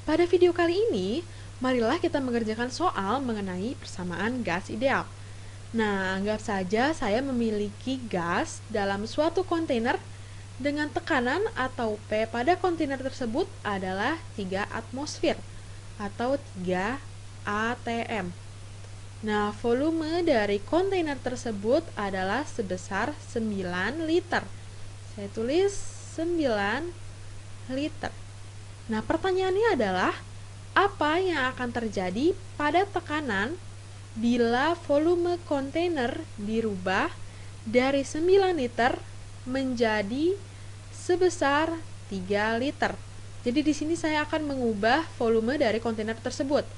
Pada video kali ini, marilah kita mengerjakan soal mengenai persamaan gas ideal. Nah, anggap saja saya memiliki gas dalam suatu kontainer dengan tekanan atau P pada kontainer tersebut adalah 3 atmosfer atau 3 atm. Nah, volume dari kontainer tersebut adalah sebesar 9 liter. Saya tulis 9 liter. Nah, pertanyaannya adalah apa yang akan terjadi pada tekanan bila volume kontainer dirubah dari 9 liter menjadi sebesar 3 liter. Jadi di sini saya akan mengubah volume dari kontainer tersebut.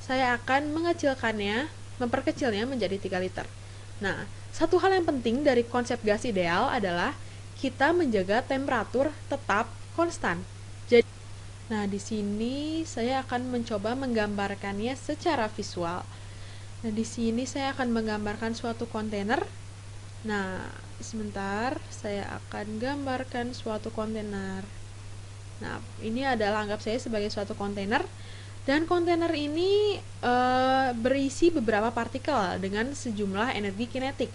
Saya akan mengecilkannya, memperkecilnya menjadi 3 liter. Nah, satu hal yang penting dari konsep gas ideal adalah kita menjaga temperatur tetap konstan. Nah, di sini saya akan mencoba menggambarkannya secara visual. Nah, di sini saya akan menggambarkan suatu kontainer. Nah, sebentar, saya akan gambarkan suatu kontainer. Nah, ini adalah anggap saya sebagai suatu kontainer. Dan kontainer ini berisi beberapa partikel dengan sejumlah energi kinetik.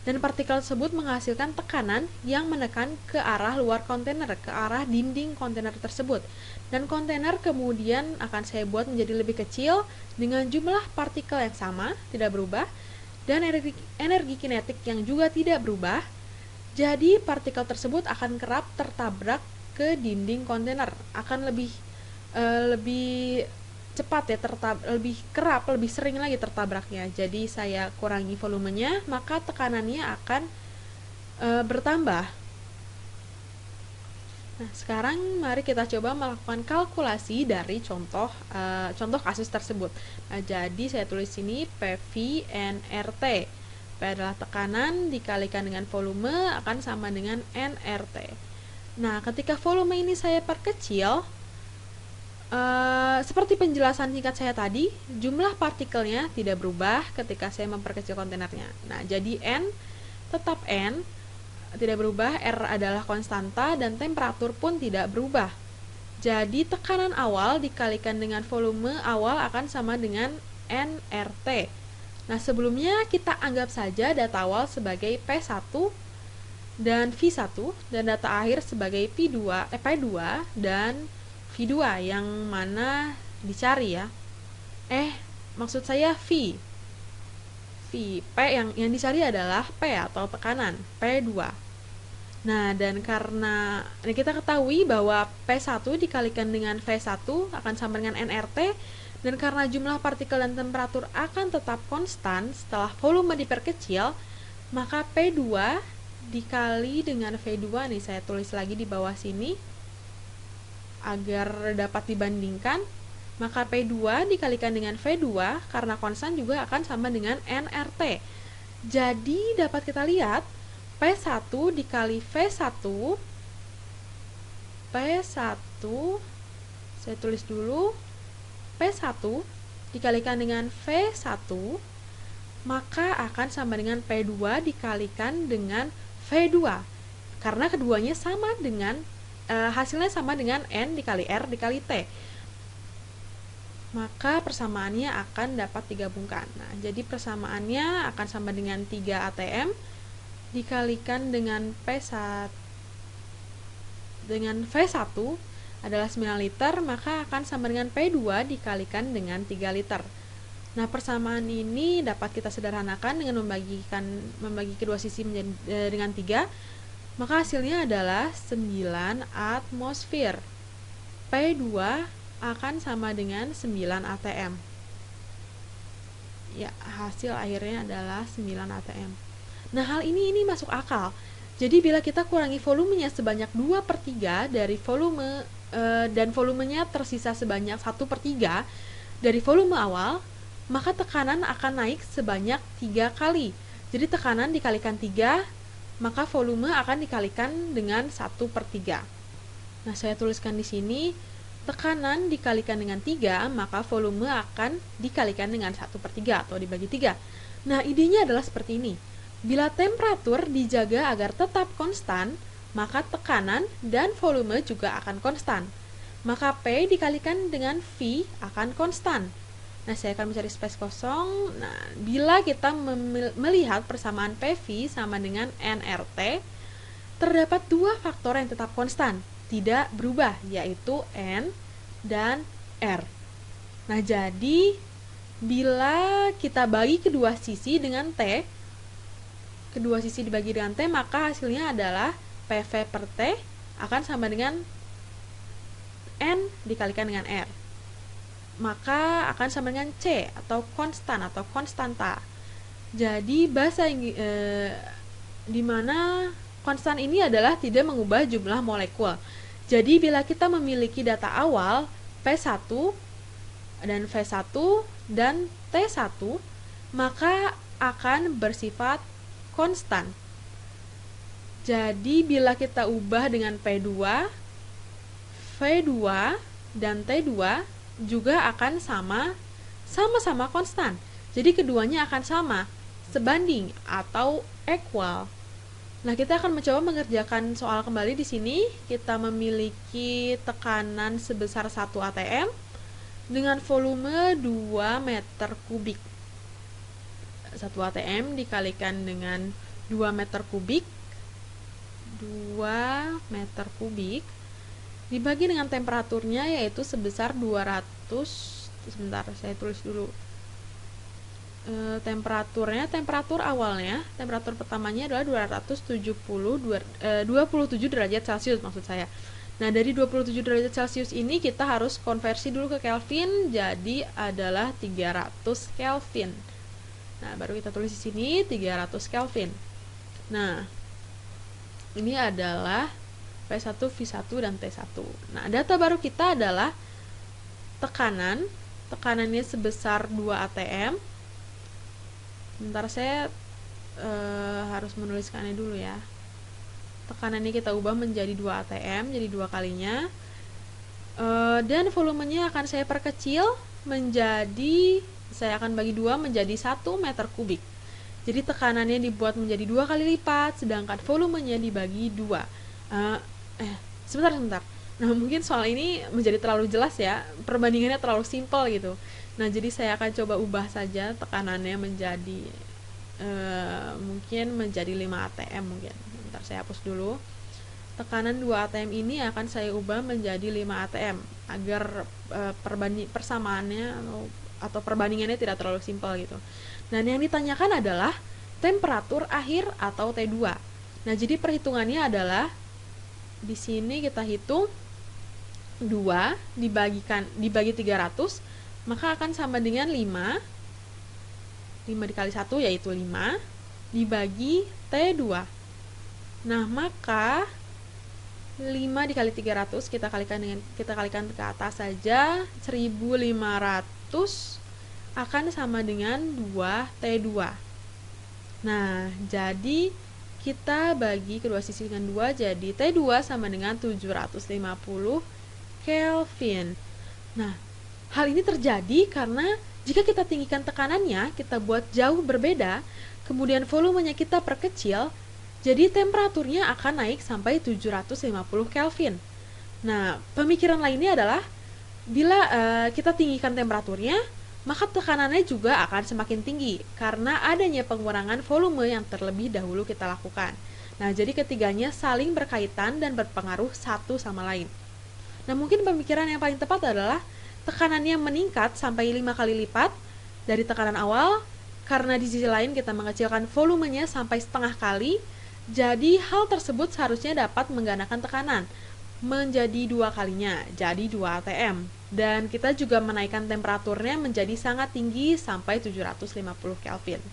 Dan partikel tersebut menghasilkan tekanan yang menekan ke arah luar kontainer, ke arah dinding kontainer tersebut. Dan kontainer kemudian akan saya buat menjadi lebih kecil dengan jumlah partikel yang sama, tidak berubah, dan energi kinetik yang juga tidak berubah. Jadi partikel tersebut akan kerap tertabrak ke dinding kontainer, akan lebih cepat ya, lebih kerap, lebih sering lagi tertabraknya. Jadi saya kurangi volumenya, maka tekanannya akan bertambah. Nah, sekarang mari kita coba melakukan kalkulasi dari contoh kasus tersebut. Nah, jadi saya tulis sini PV nRT. P adalah tekanan dikalikan dengan volume akan sama dengan nRT. Nah, ketika volume ini saya perkecil, seperti penjelasan singkat saya tadi, jumlah partikelnya tidak berubah ketika saya memperkecil kontainernya. Nah, jadi N tetap N, tidak berubah, R adalah konstanta, dan temperatur pun tidak berubah. Jadi, tekanan awal dikalikan dengan volume awal akan sama dengan nRT. Nah, sebelumnya kita anggap saja data awal sebagai P1 dan V1, dan data akhir sebagai P2 dan V2 yang mana dicari ya. Maksud saya V. P yang dicari adalah P atau tekanan, P2. Nah, dan karena kita ketahui bahwa P1 dikalikan dengan V1 akan sama dengan nRT, dan karena jumlah partikel dan temperatur akan tetap konstan setelah volume diperkecil, maka P2 dikali dengan V2, nih saya tulis lagi di bawah sini agar dapat dibandingkan, maka P2 dikalikan dengan V2 karena konstan juga akan sama dengan nRT. Jadi dapat kita lihat P1 dikali V1, saya tulis dulu, P1 dikalikan dengan V1 maka akan sama dengan P2 dikalikan dengan V2 karena keduanya sama dengan hasilnya sama dengan N dikali R dikali T. Maka persamaannya akan dapat digabungkan. Nah, jadi persamaannya akan sama dengan 3 atm dikalikan dengan V1 adalah 9 liter, maka akan sama dengan P2 dikalikan dengan 3 liter. Nah, persamaan ini dapat kita sederhanakan dengan membagi kedua sisi dengan 3. Maka hasilnya adalah 9 atmosfer. P2 akan sama dengan 9 atm. Ya, hasil akhirnya adalah 9 atm. Nah, hal ini masuk akal. Jadi bila kita kurangi volumenya sebanyak 2/3 dari volume dan volumenya tersisa sebanyak 1/3 dari volume awal, maka tekanan akan naik sebanyak 3 kali. Jadi tekanan dikalikan 3, maka volume akan dikalikan dengan 1/3. Nah, saya tuliskan di sini, tekanan dikalikan dengan 3, maka volume akan dikalikan dengan 1/3 atau dibagi 3. Nah, idenya adalah seperti ini. Bila temperatur dijaga agar tetap konstan, maka tekanan dan volume juga akan konstan. maka P dikalikan dengan V akan konstan. Nah, saya akan mencari space kosong. Nah, bila kita melihat persamaan PV sama dengan nRT, terdapat dua faktor yang tetap konstan, tidak berubah, yaitu N dan R. Nah, jadi bila kita bagi kedua sisi dengan T, kedua sisi dibagi dengan T, maka hasilnya adalah PV per T akan sama dengan N dikalikan dengan R. Maka akan sama dengan C atau konstan atau konstanta. Jadi bahasa di mana konstan ini adalah tidak mengubah jumlah molekul. Jadi bila kita memiliki data awal P1 dan V1 dan T1, maka akan bersifat konstan. Jadi bila kita ubah dengan P2, V2 dan T2 juga akan sama-sama konstan. Jadi keduanya akan sama, sebanding atau equal. Nah, kita akan mencoba mengerjakan soal kembali di sini. Kita memiliki tekanan sebesar 1 atm dengan volume 2 meter kubik. 1 atm dikalikan dengan 2 meter kubik, 2 meter kubik dibagi dengan temperaturnya yaitu sebesar 200. Sebentar, saya tulis dulu. Temperatur awalnya, temperatur pertamanya adalah 27 derajat Celcius maksud saya. Nah, dari 27 derajat Celcius ini kita harus konversi dulu ke Kelvin, jadi adalah 300 Kelvin. Nah, baru kita tulis di sini 300 Kelvin. Nah, ini adalah P1, V1, dan T1. Nah, data baru kita adalah tekanannya sebesar 2 atm. Bentar, saya harus menuliskannya dulu ya. Tekanannya kita ubah menjadi 2 atm, jadi 2 kalinya. Dan volumenya akan saya perkecil menjadi, saya akan bagi 2 menjadi 1 meter kubik. Jadi tekanannya dibuat menjadi 2 kali lipat, sedangkan volumenya dibagi 2. Sebentar. Nah, mungkin soal ini menjadi terlalu jelas ya, perbandingannya terlalu simpel gitu. Nah, jadi saya akan coba ubah saja tekanannya menjadi mungkin menjadi 5 atm mungkin. Bentar, saya hapus dulu. Tekanan 2 atm ini akan saya ubah menjadi 5 atm agar persamaannya atau perbandingannya tidak terlalu simpel gitu. Dan yang ditanyakan adalah temperatur akhir atau T2. Nah, jadi perhitungannya adalah di sini kita hitung 2 dibagi 300, maka akan sama dengan 5 dikali 1 yaitu 5 dibagi T2. Nah, maka 5 dikali 300 kita kalikan ke atas saja, 1500 akan sama dengan 2T2. Nah, jadi kita bagi kedua sisi dengan 2, jadi T2 sama dengan 750 Kelvin. Nah, hal ini terjadi karena jika kita tinggikan tekanannya, kita buat jauh berbeda, kemudian volumenya kita perkecil, jadi temperaturnya akan naik sampai 750 Kelvin. Nah, pemikiran lainnya adalah bila kita tinggikan temperaturnya, maka tekanannya juga akan semakin tinggi karena adanya pengurangan volume yang terlebih dahulu kita lakukan. Nah, jadi ketiganya saling berkaitan dan berpengaruh satu sama lain. Nah, mungkin pemikiran yang paling tepat adalah tekanannya meningkat sampai 5 kali lipat dari tekanan awal karena di sisi lain kita mengecilkan volumenya sampai setengah kali. Jadi hal tersebut seharusnya dapat menggandakan tekanan menjadi 2 kalinya, jadi 2 atm. Dan kita juga menaikkan temperaturnya menjadi sangat tinggi sampai 750 Kelvin.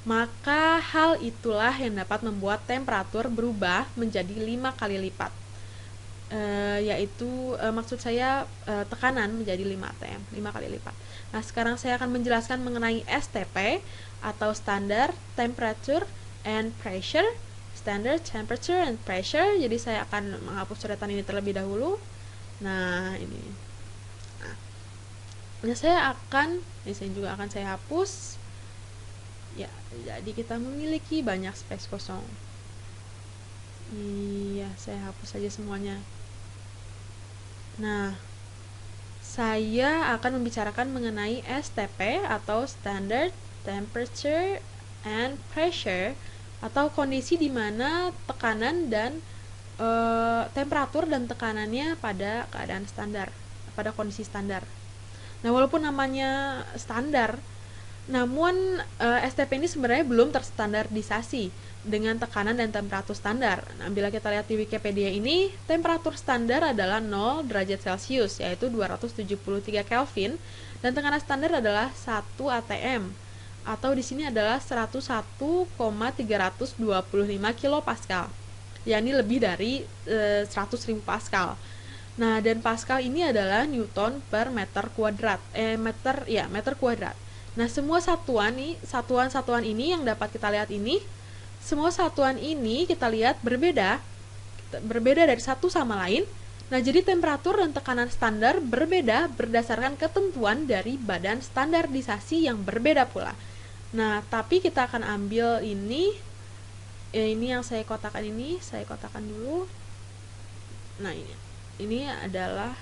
Maka hal itulah yang dapat membuat temperatur berubah menjadi 5 kali lipat. Maksud saya tekanan menjadi 5 atm, 5 kali lipat. Nah, sekarang saya akan menjelaskan mengenai STP atau Standard Temperature and Pressure. Standard Temperature and Pressure. Jadi saya akan menghapus coretan ini terlebih dahulu. Nah, ini. Nah, saya juga akan saya hapus. Ya, jadi kita memiliki banyak space kosong. Iya, saya hapus saja semuanya. Nah, saya akan membicarakan mengenai STP atau Standard Temperature and Pressure, atau kondisi di mana tekanan dan temperatur dan tekanannya pada keadaan standar, pada kondisi standar. Nah, walaupun namanya standar, namun STP ini sebenarnya belum terstandardisasi dengan tekanan dan temperatur standar. Nah, bila kita lihat di Wikipedia ini, temperatur standar adalah 0 derajat Celcius, yaitu 273 Kelvin, dan tekanan standar adalah 1 atm, atau di sini adalah 101,325 kilopascal, yakni lebih dari 100.000 pascal. Nah, dan pascal ini adalah newton per meter kuadrat. Meter kuadrat. Nah, semua satuan-satuan ini yang dapat kita lihat ini, semua satuan ini kita lihat berbeda dari satu sama lain. Nah, jadi temperatur dan tekanan standar berbeda berdasarkan ketentuan dari badan standarisasi yang berbeda pula. Nah, tapi kita akan ambil ini yang saya kotakan ini, saya kotakan dulu. Nah, ini adalah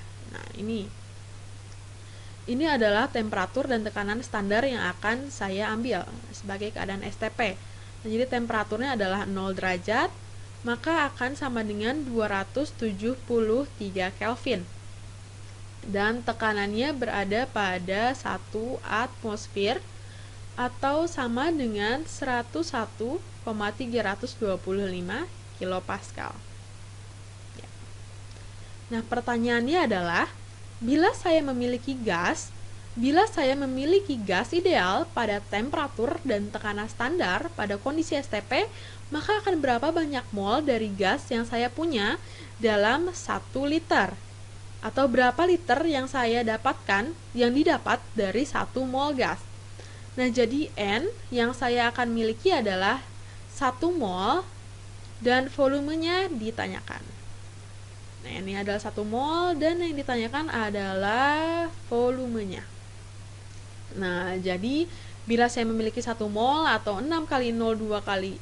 ini adalah temperatur dan tekanan standar yang akan saya ambil sebagai keadaan STP. Nah, jadi temperaturnya adalah 0 derajat, maka akan sama dengan 273 Kelvin. Dan tekanannya berada pada 1 atmosfer atau sama dengan 101,325 kilopascal. Ya. Nah, pertanyaannya adalah, bila saya memiliki gas ideal pada temperatur dan tekanan standar pada kondisi STP, maka akan berapa banyak mol dari gas yang saya punya dalam 1 liter? Atau berapa liter yang saya dapatkan, yang didapat dari 1 mol gas? Nah, jadi N yang saya akan miliki adalah 1 mol dan volumenya ditanyakan. Nah, ini adalah 1 mol dan yang ditanyakan adalah volumenya. Nah, jadi bila saya memiliki 1 mol atau 6 kali 0,02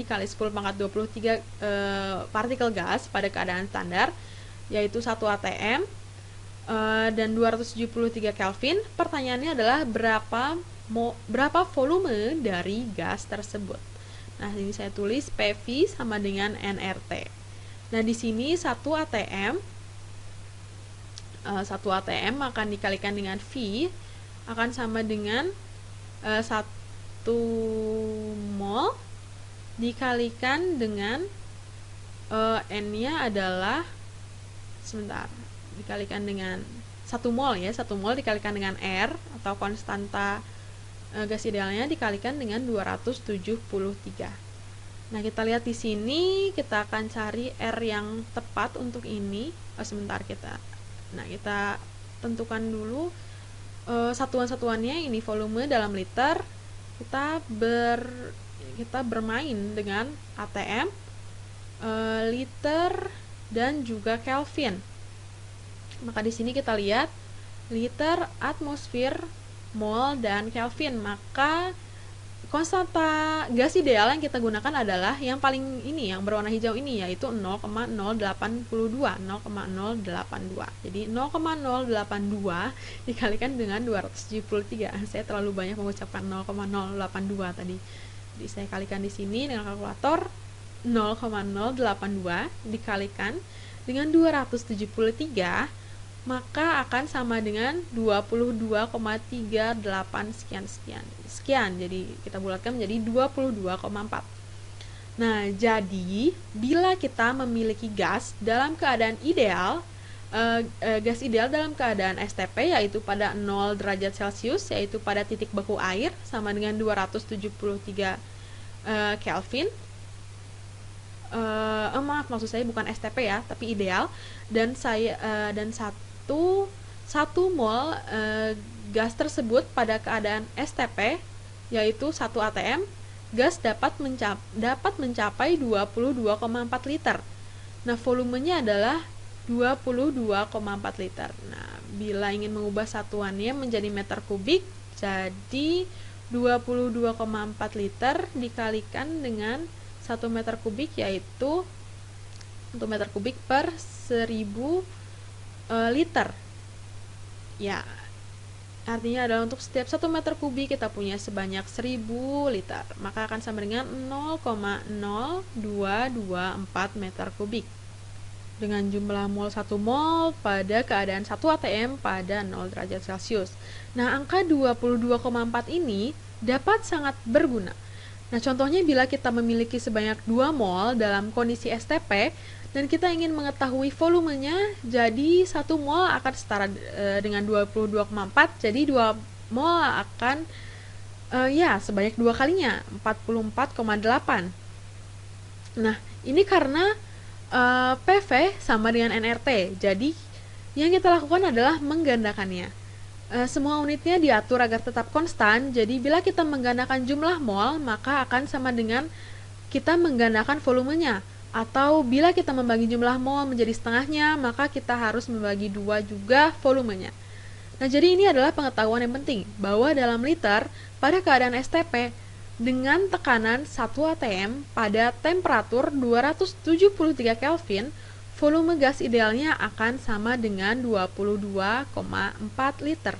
dikali 10 pangkat 23 partikel gas pada keadaan standar, yaitu 1 atm, dan 273 Kelvin. Pertanyaannya adalah berapa volume dari gas tersebut. Nah, ini saya tulis PV sama dengan nRT. Nah, di sini 1 atm akan dikalikan dengan V akan sama dengan 1 mol dikalikan dengan N-nya adalah dikalikan dengan 1 mol ya, 1 mol dikalikan dengan R atau konstanta gas idealnya dikalikan dengan 273. Nah, kita lihat di sini, kita akan cari R yang tepat untuk ini. Kita tentukan dulu satuan-satuannya. Ini volume dalam liter. Kita bermain dengan atm, liter, dan juga Kelvin. Maka di sini kita lihat liter, atmosfer, mol, dan Kelvin. Maka konstanta gas ideal yang kita gunakan adalah yang paling ini, yang berwarna hijau ini, yaitu 0,082. Jadi 0,082 dikalikan dengan 273. Saya terlalu banyak mengucapkan 0,082 tadi. Jadi saya kalikan di sini dengan kalkulator. 0,082 dikalikan dengan 273, maka akan sama dengan 22,38 sekian. Jadi kita bulatkan menjadi 22,4. Nah, jadi bila kita memiliki gas dalam keadaan ideal, gas ideal dalam keadaan STP yaitu pada 0 derajat Celcius, yaitu pada titik baku air sama dengan 273 Kelvin. Maksud saya bukan STP ya, tapi ideal. Dan satu mol gas tersebut pada keadaan STP yaitu 1 atm, gas dapat mencapai 22,4 liter. Nah, volumenya adalah 22,4 liter. Nah, bila ingin mengubah satuannya menjadi meter kubik, jadi 22,4 liter dikalikan dengan 1 meter kubik, yaitu 1 meter kubik per 1000 liter. Ya, artinya adalah untuk setiap 1 meter kubik kita punya sebanyak 1000 liter, maka akan sama dengan 0,0224 meter kubik. Dengan jumlah mol 1 mol pada keadaan 1 atm pada 0 derajat Celcius. Nah, angka 22,4 ini dapat sangat berguna. Nah, contohnya bila kita memiliki sebanyak 2 mol dalam kondisi STP dan kita ingin mengetahui volumenya, jadi 1 mol akan setara dengan 22,4, jadi 2 mol akan sebanyak 2 kalinya, 44,8. Nah, ini karena PV sama dengan nRT. Jadi, yang kita lakukan adalah menggandakannya. Semua unitnya diatur agar tetap konstan. Jadi, bila kita menggandakan jumlah mol, maka akan sama dengan kita menggandakan volumenya. Atau bila kita membagi jumlah mol menjadi setengahnya, maka kita harus membagi 2 juga volumenya. Nah, jadi ini adalah pengetahuan yang penting, bahwa dalam liter, pada keadaan STP, dengan tekanan 1 atm pada temperatur 273 Kelvin, volume gas idealnya akan sama dengan 22,4 liter.